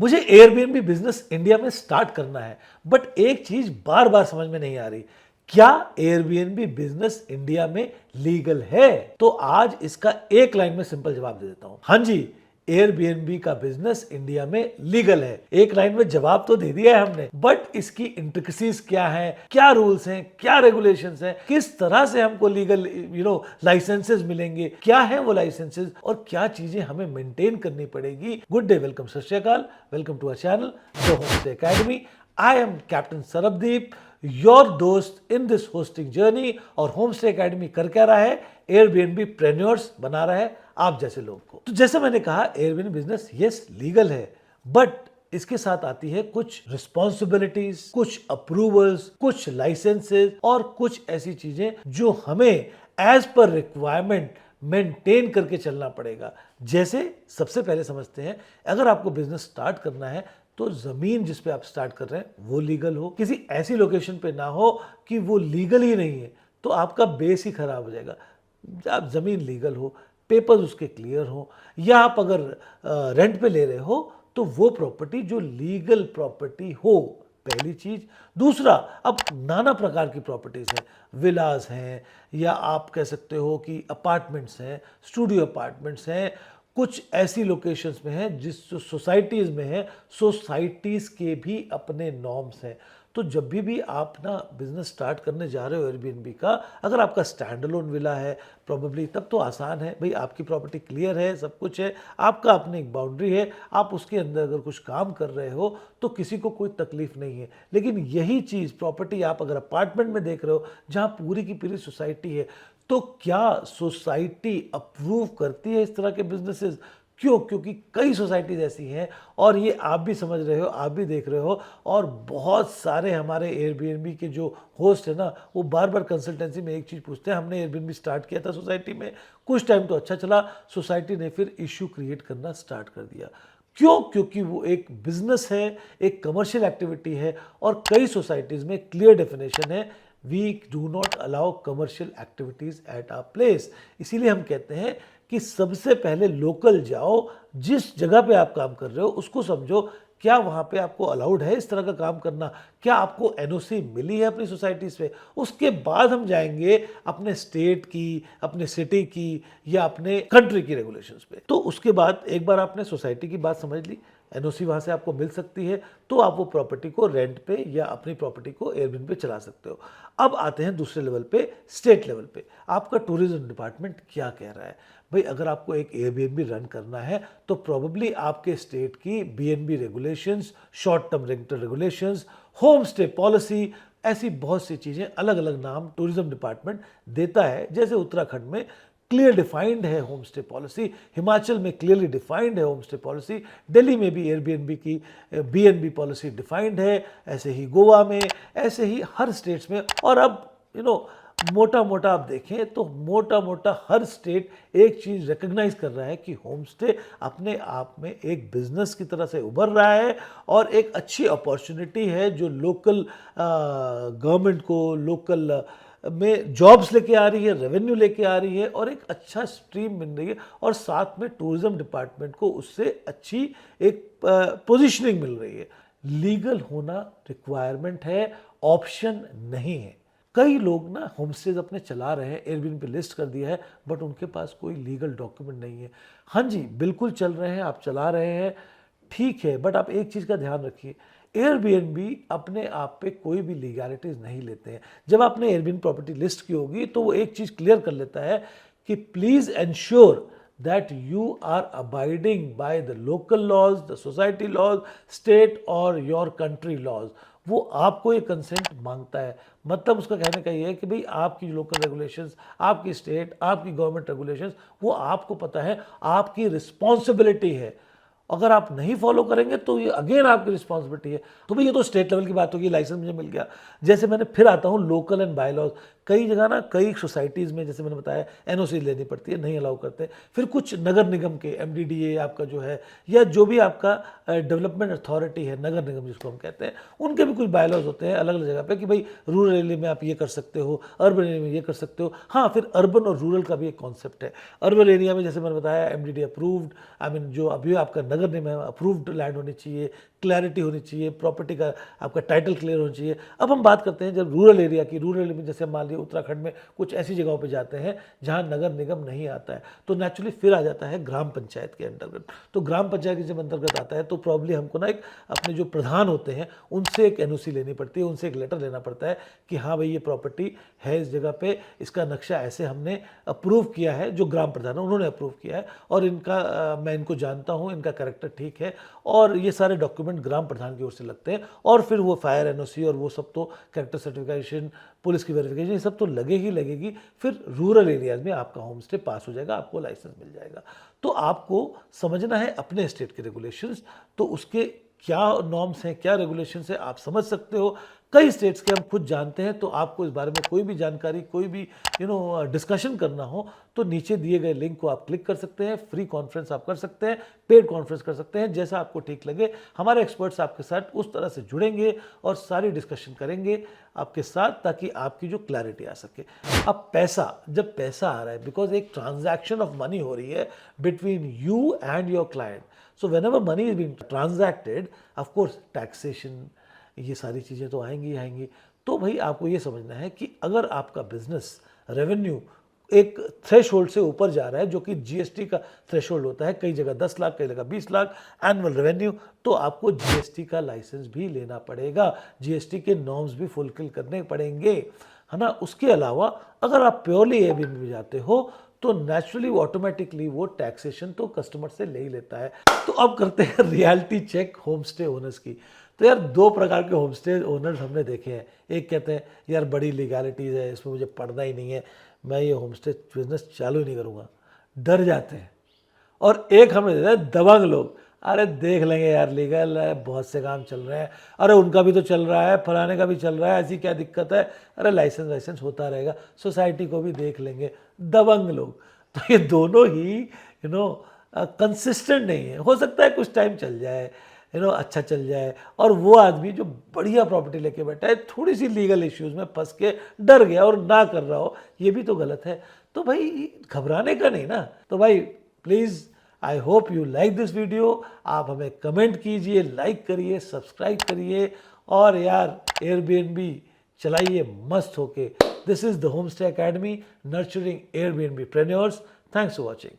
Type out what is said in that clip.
मुझे Airbnb business India में start करना है, बट एक चीज बार बार समझ में नहीं आ रही, क्या एयरबीएनबी बिजनेस इंडिया में लीगल है? तो आज इसका एक लाइन में सिंपल जवाब दे देता हूं, हाँ जी, एयरबीएनबी का बिजनेस इंडिया में लीगल है। एक लाइन में जवाब तो दे दिया है हमने, बट इसकी इंट्रिकसीज क्या है, क्या रूल्स हैं, क्या रेगुलेशंस हैं, किस तरह से हमको लीगल लाइसेंसेस मिलेंगे, क्या है वो लाइसेंसेस और क्या चीजें हमें मेंटेन करनी पड़ेगी। Good day, welcome, Sat Sri Akal, welcome to our channel the homestay academy. I am captain Sarabdeep, your दोस्त इन दिस होस्टिंग जर्नी। और होमस्टे एकेडमी कर क्या रहा है? एयरबीएनबी प्रेन्योर्स बना रहा है आप जैसे लोग को। तो जैसे मैंने कहा, एयरबीएनबी बिजनेस यस लीगल है, बट इसके साथ आती है कुछ रिस्पॉन्सिबिलिटीज, कुछ अप्रूवल्स, कुछ लाइसेंसेस और कुछ ऐसी चीजें जो हमें एज पर रिक्वायरमेंट मेंटेन करके चलना पड़ेगा। जैसे सबसे पहले समझते हैं, अगर आपको बिजनेस स्टार्ट करना है तो जमीन जिस पे आप स्टार्ट कर रहे हैं वो लीगल हो, किसी ऐसी लोकेशन पे ना हो कि वो लीगल ही नहीं है, तो आपका बेस ही खराब हो जाएगा। आप जमीन लीगल हो, पेपर्स उसके क्लियर हो, या आप अगर रेंट पे ले रहे हो तो वो प्रॉपर्टी जो लीगल प्रॉपर्टी हो, पहली चीज। दूसरा, अब नाना प्रकार की प्रॉपर्टीज हैं, विलास हैं, या आप कह सकते हो कि अपार्टमेंट्स हैं, स्टूडियो अपार्टमेंट्स हैं, कुछ ऐसी लोकेशंस में हैं जिस सोसाइटीज़ में है, सोसाइटीज़ के भी अपने नॉर्म्स हैं। तो जब भी आप ना बिजनेस स्टार्ट करने जा रहे हो एयरबीएनबी का, अगर आपका स्टैंड अलोन विला है प्रॉब्ली, तब तो आसान है भाई, आपकी प्रॉपर्टी क्लियर है, सब कुछ है, आपका अपनी एक बाउंड्री है, आप उसके अंदर अगर कुछ काम कर रहे हो तो किसी को कोई तकलीफ नहीं है। लेकिन यही चीज़ प्रॉपर्टी आप अगर अपार्टमेंट में देख रहे हो जहाँ पूरी की पूरी सोसाइटी है, तो क्या सोसाइटी अप्रूव करती है इस तरह के बिजनेसेस? क्यों? क्योंकि कई सोसाइटीज ऐसी हैं, और ये आप भी समझ रहे हो, आप भी देख रहे हो, और बहुत सारे हमारे एयरबीएनबी के जो होस्ट है ना, वो बार बार कंसल्टेंसी में एक चीज़ पूछते हैं। हमने एयरबीएनबी स्टार्ट किया था सोसाइटी में, कुछ टाइम तो अच्छा चला, सोसाइटी ने फिर इश्यू क्रिएट करना स्टार्ट कर दिया। क्यों? क्योंकि वो एक बिजनेस है, एक कमर्शियल एक्टिविटी है, और कई सोसाइटीज़ में क्लियर डेफिनेशन है, we do not allow commercial activities at our place. इसीलिए हम कहते हैं कि सबसे पहले लोकल जाओ, जिस जगह पे आप काम कर रहे हो उसको समझो, क्या वहाँ पे आपको अलाउड है इस तरह का काम करना, क्या आपको एनओसी मिली है अपनी सोसाइटीज़ पे। उसके बाद हम जाएंगे अपने स्टेट की, अपने सिटी की, या अपने कंट्री की रेगुलेशंस पे। तो उसके बाद एक बार आपने सोसाइटी की बात समझ ली, एनओसी वहाँ से आपको मिल सकती है, तो आप वो प्रॉपर्टी को रेंट पे या अपनी प्रॉपर्टी को एयरबीएनबी पे चला सकते हो। अब आते हैं दूसरे लेवल पे, स्टेट लेवल पे। आपका टूरिज्म डिपार्टमेंट क्या कह रहा है? भाई, अगर आपको एक एयरबीएनबी रन करना है तो प्रोबेबली आपके स्टेट की BNB regulations, short term rental regulations, home stay policy, ऐसी बहुत सी चीज़ें, अलग अलग नाम टूरिज्म डिपार्टमेंट देता है। जैसे उत्तराखंड में क्लियर डिफाइंड है होम स्टे पॉलिसी, हिमाचल में क्लियरली डिफाइंड है होम स्टे पॉलिसी, दिल्ली में भी एयरबीएनबी की बीएनबी पॉलिसी डिफाइंड है, ऐसे ही गोवा में, ऐसे ही हर स्टेट्स में। और अब मोटा मोटा आप देखें तो मोटा मोटा हर स्टेट एक चीज़ रिकग्नाइज कर रहा है कि होम स्टे अपने आप में एक बिजनेस की तरह से उभर रहा है, और एक अच्छी अपॉर्चुनिटी है जो लोकल गवर्नमेंट को, लोकल में जॉब्स लेके आ रही है, रेवेन्यू लेके आ रही है, और एक अच्छा स्ट्रीम मिल रही है, और साथ में टूरिज्म डिपार्टमेंट को उससे अच्छी एक पोजीशनिंग मिल रही है। लीगल होना रिक्वायरमेंट है, ऑप्शन नहीं है। कई लोग ना होमस्टेज अपने चला रहे हैं, एयरबीएनबी पे लिस्ट कर दिया है, बट उनके पास कोई लीगल डॉक्यूमेंट नहीं है। हाँ जी, बिल्कुल चल रहे हैं, आप चला रहे हैं, ठीक है, बट आप एक चीज़ का ध्यान रखिए, एयरबीएनबी अपने आप पे कोई भी लीगैलिटीज नहीं लेते हैं। जब आपने एयरबीएनबी प्रॉपर्टी लिस्ट की होगी तो वो एक चीज़ क्लियर कर लेता है कि please ensure that you are abiding by the local laws, the society laws, state और your country laws। वो आपको ये कंसेंट मांगता है। मतलब उसका कहने का ये है कि भाई, आपकी लोकल रेगुलेशंस, आपकी स्टेट, आपकी गवर्नमेंट रेगुलेशंस, वो आपको पता है, आपकी रिस्पॉन्सिबिलिटी है। अगर आप नहीं फॉलो करेंगे तो ये अगेन आपकी रिस्पॉन्सिबिलिटी है। तो भाई, ये तो स्टेट लेवल की बात होगी, लाइसेंस मुझे मिल गया। जैसे मैंने फिर आता हूँ लोकल एंड बाय लॉज। कई जगह ना, कई सोसाइटीज़ में, जैसे मैंने बताया, एनओसी लेनी पड़ती है, नहीं अलाउ करते। फिर कुछ नगर निगम के एमडीडीए आपका जो है, या जो भी आपका डेवलपमेंट अथॉरिटी है, नगर निगम जिसको हम कहते हैं, उनके भी कुछ बाय लॉज होते हैं अलग अलग जगह पे कि भाई, रूरल एरिया में आप ये कर सकते हो, अर्बन एरिया में ये कर सकते हो। हाँ, फिर अर्बन और रूरल का भी एक कॉन्सेप्ट है। अर्बन एरिया में जैसे मैंने बताया, एमडीडी अप्रूव्ड, आई मीन जो अभी आपका नगर निगम है, अप्रूव्ड लैंड होनी चाहिए, क्लैरिटी होनी चाहिए, प्रॉपर्टी का आपका टाइटल क्लियर होना चाहिए। अब हम बात करते हैं जब रूरल एरिया की, रूरल में जैसे मान लीजिए उत्तराखंड में कुछ ऐसी जगहों पे जाते हैं जहां नगर निगम नहीं आता है, तो नेचुरली फिर आ जाता है ग्राम पंचायत के अंतर्गत। तो ग्राम पंचायत के जब अंतर्गत आता है तो प्रॉब्ली हमको ना एक अपने जो प्रधान होते हैं उनसे एक एनओसी लेनी पड़ती है, उनसे एक लेटर लेना पड़ता है कि हाँ भाई ये प्रॉपर्टी है इस जगह पे, इसका नक्शा ऐसे हमने अप्रूव किया है, जो ग्राम प्रधान है उन्होंने अप्रूव किया है, और इनका मैं इनको जानता हूँ, इनका कैरेक्टर ठीक है, और ये सारे डॉक्यूमेंट ग्राम प्रधान की ओर से लगते हैं। और फिर वो फायर एनओसी और वो सब तो कैरेक्टर सर्टिफिकेशन, पुलिस की वेरिफिकेशन, ये सब तो लगेगी। फिर रूरल एरियाज में आपका होम स्टे पास हो जाएगा, आपको लाइसेंस मिल जाएगा। तो आपको समझना है अपने स्टेट के रेगुलेशंस, तो उसके क्या नॉर्म्स हैं, क्या रेगुलेशंस हैं, आप समझ सकते हो। कई स्टेट्स के हम खुद जानते हैं, तो आपको इस बारे में कोई भी जानकारी, कोई भी डिस्कशन करना हो तो नीचे दिए गए लिंक को आप क्लिक कर सकते हैं, फ्री कॉन्फ्रेंस आप कर सकते हैं, पेड कॉन्फ्रेंस कर सकते हैं, जैसा आपको ठीक लगे। हमारे एक्सपर्ट्स आपके साथ उस तरह से जुड़ेंगे और सारी डिस्कशन करेंगे आपके साथ, ताकि आपकी जो क्लैरिटी आ सके। अब पैसा, जब पैसा आ रहा है, बिकॉज एक ट्रांजैक्शन ऑफ मनी हो रही है between you and your client, so whenever money is being transacted, of course taxation, ये सारी चीज़ें तो आएंगी ही आएंगी। तो भाई आपको ये समझना है कि अगर आपका बिजनेस रेवेन्यू एक थ्रेशोल्ड से ऊपर जा रहा है, जो कि जीएसटी का थ्रेशोल्ड होता है, कई जगह 10 लाख, कई जगह 20 लाख एनुअल रेवेन्यू, तो आपको जीएसटी का लाइसेंस भी लेना पड़ेगा, जीएसटी के नॉर्म्स भी फुलफिल करने पड़ेंगे, है ना। उसके अलावा अगर आप प्योरली एयरबीएनबी में जाते हो तो नेचुरली ऑटोमेटिकली वो टैक्सेशन तो कस्टमर से ले ही लेता है। तो अब करते हैं reality check home stay owners की। तो यार दो प्रकार के होम स्टे ओनर्स हमने देखे हैं। एक कहते हैं यार बड़ी लीगैलिटीज़ है, इसमें मुझे पढ़ना ही नहीं है, मैं ये होम स्टे बिजनेस चालू ही नहीं करूँगा, डर जाते हैं। और एक हमें देता है दबंग लोग, अरे देख लेंगे यार, लीगल है, बहुत से काम चल रहे हैं, अरे उनका भी तो चल रहा है, फलाने का भी चल रहा है, ऐसी क्या दिक्कत है, अरे लाइसेंस होता रहेगा, सोसाइटी को भी देख लेंगे, दबंग लोग। तो ये दोनों ही कंसिस्टेंट नहीं है। हो सकता है कुछ टाइम चल जाए, अच्छा चल जाए, और वो आदमी जो बढ़िया प्रॉपर्टी लेके बैठा है थोड़ी सी लीगल इश्यूज में फंस के डर गया और ना कर रहा हो, ये भी तो गलत है। तो भाई घबराने का नहीं ना। तो भाई please, I hope you like this video. आप हमें कमेंट कीजिए, लाइक करिए, सब्सक्राइब करिए, और यार एयरबीएनबी चलाइए मस्त होके। This is the home stay academy, nurturing Airbnb preneurs. Thanks for watching.